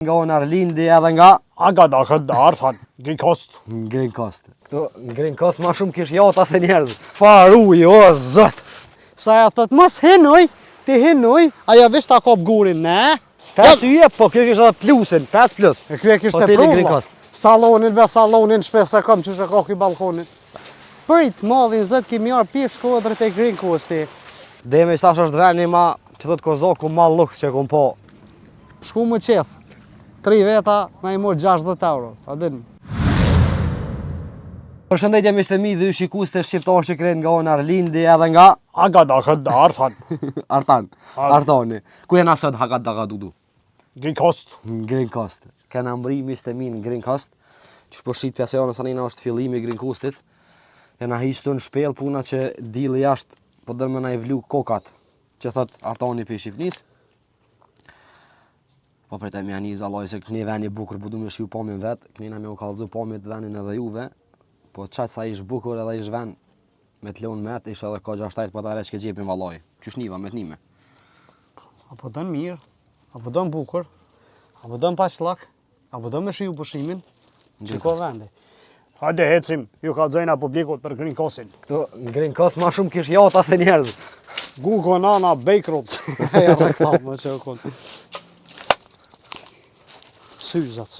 Nga unë Arlindi edhe nga Arthan, Greencoast. Greencoast. Këtu Greencoast ma shumë kish jota se njerëz. Faruj, o zot. Sa ja thët mos hinoj, ti hinoj, aja vesh ta kop gurin, ne? 5 yje, po kjo kish edhe plusin, 5 plus. E kjo e kishte Hoteli provë. Greencoast. Salonin, be salonin, shpes e kom që shë koki balkonin. Përit madhin zët kimi arë pish kodrët e Greencoasti. Dhe me isash është veni ma, që thët Kozoku ma luks që kom po. Shku më qeth. 3 veta, na i mor 60 euro. A din. Përshëndetje miqtë dhe ju shikus të shqiptarë që krenë nga unë Arlindi edhe nga Arthan. Arthani. Ku jena sot Hagadadudu? Greencoast. Greencoast. Kena mbri miqtë në Greencoast. Që përshit pjese janë sanina është fillimi i Greencoastit. Jena hiqtu në shpel puna që dili jashtë po dërmë na i vlu kokat. Që thot Arthani për Shqipnis. Po për të mjaniz vallaj se këni veni bukur bu du me shiu pomin vetë. Kënina me u kalëzu pomit venin edhe juve. Po qaq sa ish bukur edhe ish ven me të leon met, ish edhe ka 6-7 po të are që ke gjepin vallaj. Qysh niva me t'nime? Apo dën mirë, apo dën bukur, apo dën paqllak, apo dën me shiu pushimin. Që ko vendi. Hajde hecim, ju ka dzojna publikut për Greencoastin. Këtu në Greencoast ma shumë kish jota se njerëz. Gugo nana Bakerot. Ja reklamë që u konë. Syzat.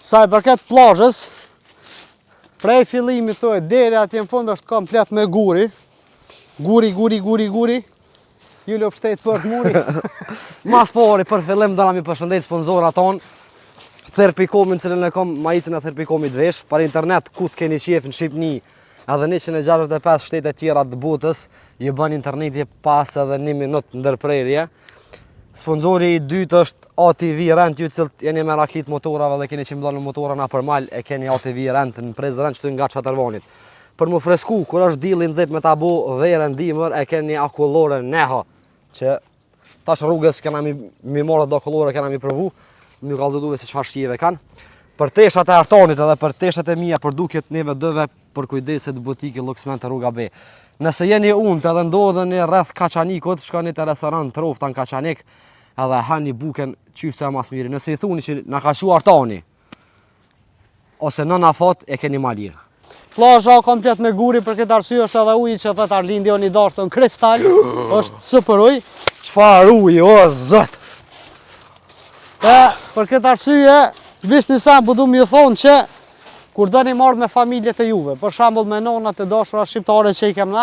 Sa i përket plazhës, prej fillimit thoj deri atje në fund është komplet me guri. Guri. Ju lop shtet për të muri. Mas pari për fillim do na mi përshëndet sponsorat ton. Therpikomin që në kom majicën e Therpikomit vesh, për internet ku të keni qef në Shqipni, edhe 165 shtete tjera të botës, ju bën interneti pas edhe 1 minutë ndërprerje. Sponsori i dytë është ATV Rent, ju cilët jeni me raklit motorave dhe keni që mbëllën motora na për mal, e keni ATV Rent në prez rent që të nga Çatarvanit. Për mu fresku, kur është dili nxehtë me ta bo verën dimër, e keni akullore Neha, që tash rrugës kena mi marrë do akullore kena mi provu, mi kallëzu duve se çfarë shijeve kanë. Për teshat e Artanit edhe për teshat e mia, për dukjet neve dëve për kujdeset butike Luxmen të rruga B. Nëse jeni unë të edhe ndodheni rreth Kaçanikut, shkoni te restorant Trofta në Kaçanik, edhe hani buken qysh se mas miri. Nëse i thuni që na ka shu Artani, ose nëna fat, e keni ma lirë. Plazha komplet me guri, për këtë arsye është edhe uji që thot Arlindi oni dashur në kristal, është super uji. Çfarë uji, o zot! Për këtë arsye, vish një sam, du më ju thonë që kur do një marrë me familjet e juve, për shambull me nonat e dashura shqiptare që i kem na,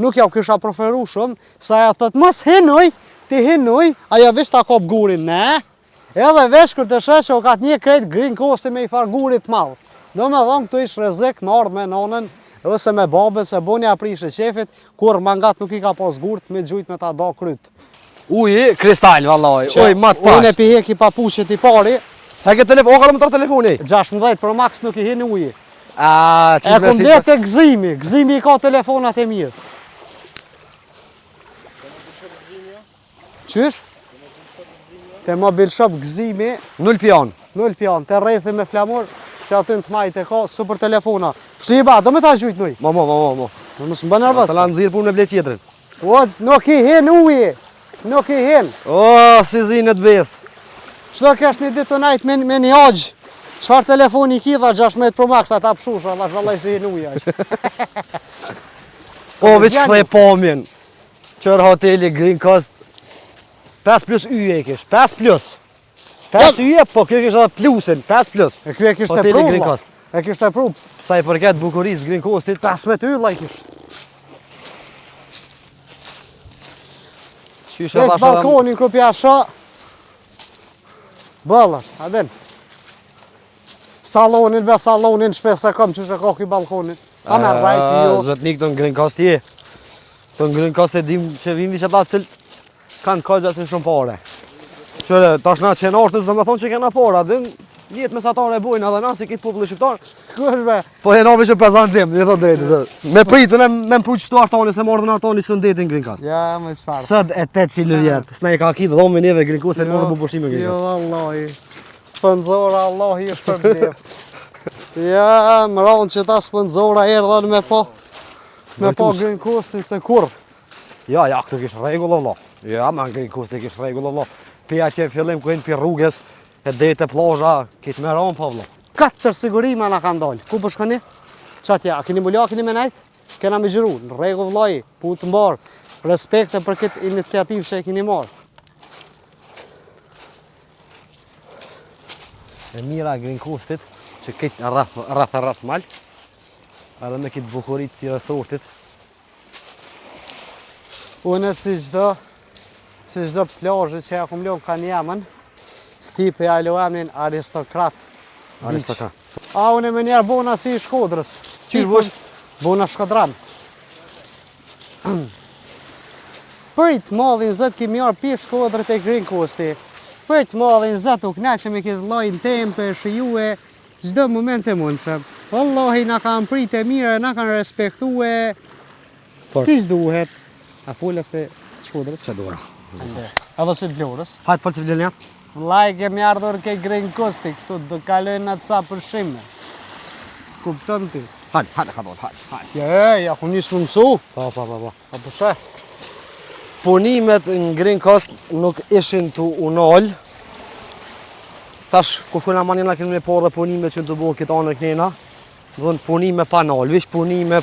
nuk ja u kisha preferu shumë, sa ja thët mos hinoj, ti hinoj, aja vish ta kop gurin, ne? Edhe vesh kër të shesh që o ka të një krejt Greencoasti me i far gurit malë. Do me thonë këtu ish rrezik me ardhë me nonën, ose me babën, se bonja prishë qefit, kur mangat nuk i ka pas gurt, me gjujt me ta da kryt. Uji, kristal, vallaj, uj, mat pasht. Unë e pihek i papuqet i pari, E ke telefon, o ka më tërë telefoni? 16 Pro Max nuk i hin uji. E kom det e gëzimi i ka telefonat e mirë. Qysh? Te mobil shop gëzimi, 0 pion. 0 pion, te rrethi me flamur, që aty në të majt e ka super telefona. Shqiba, do me ta gjujt nuj. Mo. Në mësë më bë nervës. Të lanë zirë punë me ble tjetërin. O, nuk i hin uji, nuk i hin. O, si zinë të besë. Shdo kesh një ditë të najt me një agjë. Qfar telefoni ki dha 16 Pro Max, ata pshusha, dhe shvallaj si hin uji ashtë. Po, veç këthej pomjen. Qërë hoteli Greencoast. 5 plus yje e kish, 5 plus. 5 yje, po kjo kish edhe plusin, 5 plus. E kjo e kishte Hoteli pruv, Greencoast. e kishte pruv. Sa i përket bukurisë Greencoastit, 15 ylla i kish. qyshe Vesh balkonin ku pja shë. Bëllash, adin. Salonin, shpes e kom që shë koki balkonin. A me rajt, jo. Zotnik të në Greencoast je. Të në Greencoast e dim që vim që ata cilë kanë kajgja si shumë pare. Qëre, tash na qenartës dhe me thonë që kena pare, adin jetë mesatare e bojnë edhe na si kitë populli shqiptar. Kushbe. Po e navi që prezentim, një thot drejtë. Me pritën e me mpru qëtu Artani se mordën Artani së ndetin Greencoast. Ja, më qfarë. Sët e 800 vjetë, s'na i ka kitë dhomi neve Greencoast e mordë bu pushime Jo, Greencoast. Allahi. Spënzora, Allahi është për blef. Ja, më ronë që ta spënzora erdhën me po. Me pa Green Coastin se kur. Ja, këtu kish rregull valla. Ja, ma Green Coastin kish rregull valla. Pi atje fillim ku hin pi rrugës, e dete plazha, kish me ron pa valla. 4 sigurime na kanë dalë. Ku po shkoni? Çatje, a keni mula, keni me nejt? Kena me gjiru, në rregull vllai, putë mbar. Respekte për këtë iniciativë që e keni marrë. E mira Green Coastit, që këtë rreth mal, edhe me këtë bukurit të resortit. Unë si çdo plazhe që ja kum lënë kanë jamën, tipi ja luamnin aristokrat. Aristokrat. A unë me njerë bona si i Shkodrës. Qysh bosh? Bona Shkodran. Përit mallin zët kemi arë pi Shkodrët e Green Coasti. Përit mallin zët u knaqe me këtë llojin tempe, shijue, çdo moment e mundshëm. Wallahi na kanë pritë mirë, na kanë respektue si duhet. A fola se Shkodrës? Që dora. Edhe se Vlorës. Hajtë për që vlen janë? Vllai kemi ardhur ke Green Coasti këtu do kalojnë atë ca përshime. Kupton ti? Hajtë, hajtë. Ja, ku nisë më mësu. Pa. A po sheh? Punimet në Green Coast nuk ishin të unol. Tash, ku shkojna manjena kemi me porë dhe punimet që në të bëhë këtë anë e kënena. Dhënë punime pa nol, vish punime.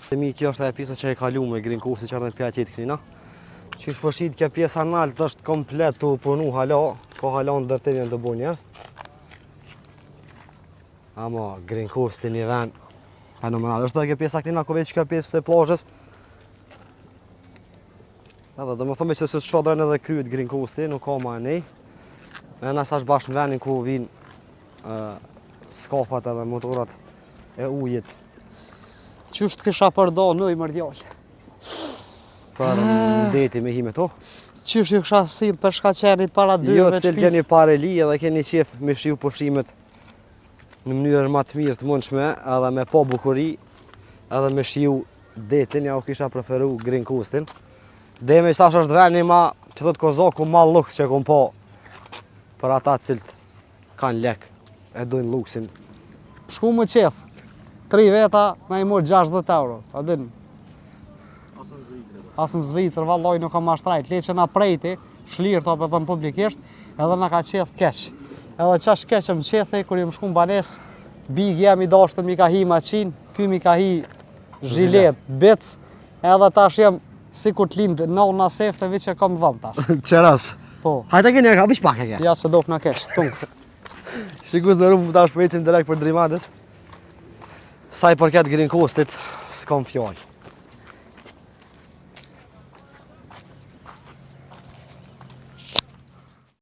Dhe mi kjo është e pjesa që e kalu me Green Coasti që ardhen pja tjetë kënena. Që është përshit kjo pjesa nalt është komplet të punu hala, ka hala në dërtimin të bo njerës. Ama Green Coasti një ven fenomenal. Është dhe kjo pjesa kënena, ku veç kjo pjesë të plazhës. Edhe do më thome që se shkodrën edhe kryet Green Coasti, nuk ka ma e nej. E nësa është bashkë në venin ku vinë skafat edhe motorat e ujit. Qysh të kisha përdo në i mërdjallë? Për ndeti me hime to. Qysh ju kisha sill për shkaqenit para dyve Jo, të cilë keni pare li edhe keni qef me shiu pushimet në mënyrën më të mirë të mundshme, edhe me pa bukuri, edhe me shiu detin, ja u kisha preferu Green Coastin. Dhe me sash është veni ma, që thot Kozaku, ma luks që kom pa për ata cilët kanë lek, e dojnë luksin. Shku më qeth. 3 veta na i mor 60 euro. A din? Asë në Zvicër, vallaj nuk ka ma shtrajt. Le që na prejti, shlirë të apë thëmë publikisht, edhe na ka qeth keq. Edhe qash keq më qethi, kur i më shku në banes, big jam i dashtëm i ka hi maqin, ky mi ka hi zhilet, bic, edhe tash jem si kur t'lind nona sefte vi që kam dhëm tash. Qeras. Po. Hajta keni e ka, bish pak e ke. Ja se dok na keq, tung. Shikus në rumë tash për ecim direkt për Drimadës. Sa i përket Green Coastit, s'kam fjallë.